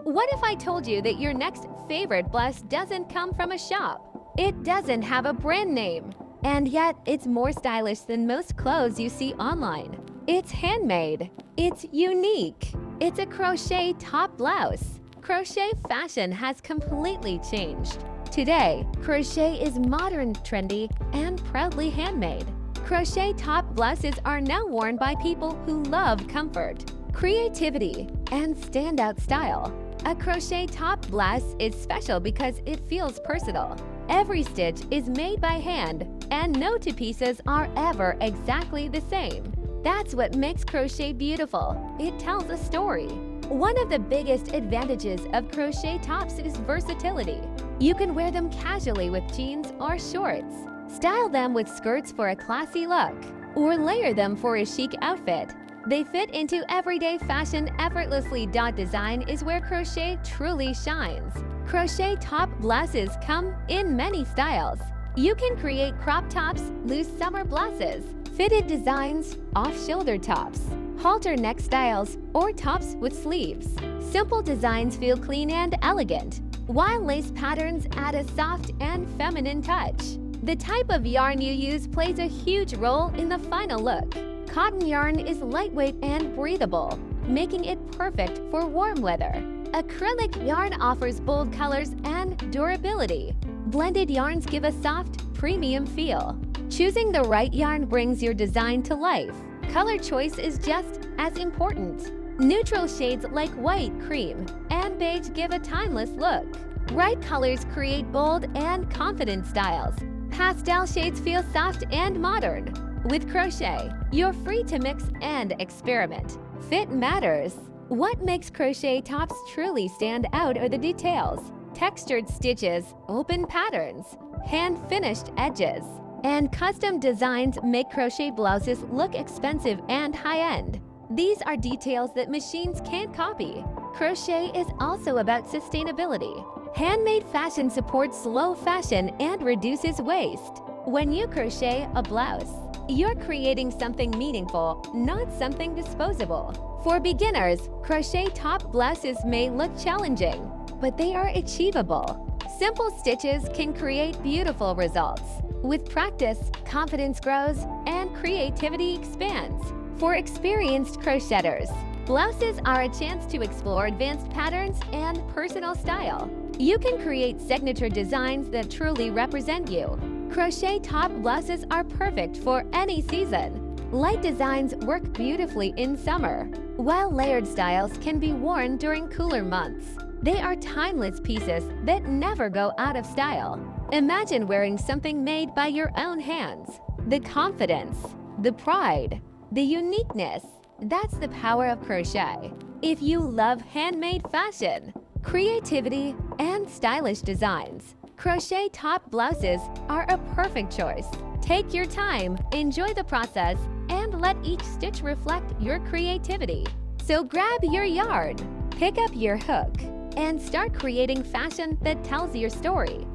What if I told you that your next favorite blouse doesn't come from a shop? It doesn't have a brand name, and yet it's more stylish than most clothes you see online. It's handmade. It's unique. It's a crochet top blouse. Crochet fashion has completely changed. Today, crochet is modern, trendy, and proudly handmade. Crochet top blouses are now worn by people who love comfort, creativity, and standout style. A crochet top blouse is special because it feels personal. Every stitch is made by hand, and no two pieces are ever exactly the same. That's what makes crochet beautiful. It tells a story. One of the biggest advantages of crochet tops is versatility. You can wear them casually with jeans or shorts, style them with skirts for a classy look, or layer them for a chic outfit. They fit into everyday fashion effortlessly. Design is where crochet truly shines. Crochet top blouses come in many styles. You can create crop tops, loose summer blouses, fitted designs, off-shoulder tops, halter neck styles, or tops with sleeves. Simple designs feel clean and elegant, while lace patterns add a soft and feminine touch. The type of yarn you use plays a huge role in the final look. Cotton yarn is lightweight and breathable, making it perfect for warm weather. Acrylic yarn offers bold colors and durability. Blended yarns give a soft, premium feel. Choosing the right yarn brings your design to life. Color choice is just as important. Neutral shades like white, cream, and beige give a timeless look. Bright colors create bold and confident styles. Pastel shades feel soft and modern. With crochet, you're free to mix and experiment. Fit matters. What makes crochet tops truly stand out are the details. Textured stitches, open patterns, hand-finished edges, and custom designs make crochet blouses look expensive and high-end. These are details that machines can't copy. Crochet is also about sustainability. Handmade fashion supports slow fashion and reduces waste. When you crochet a blouse, you're creating something meaningful, not something disposable. For beginners, crochet top blouses may look challenging, but they are achievable. Simple stitches can create beautiful results. With practice, confidence grows and creativity expands. For experienced crocheters, blouses are a chance to explore advanced patterns and personal style. You can create signature designs that truly represent you. Crochet top blouses are perfect for any season. Light designs work beautifully in summer, while layered styles can be worn during cooler months. They are timeless pieces that never go out of style. Imagine wearing something made by your own hands. The confidence, the pride, the uniqueness. That's the power of crochet. If you love handmade fashion, creativity, and stylish designs, crochet top blouses are a perfect choice. Take your time, enjoy the process, and let each stitch reflect your creativity. So grab your yarn, pick up your hook, and start creating fashion that tells your story.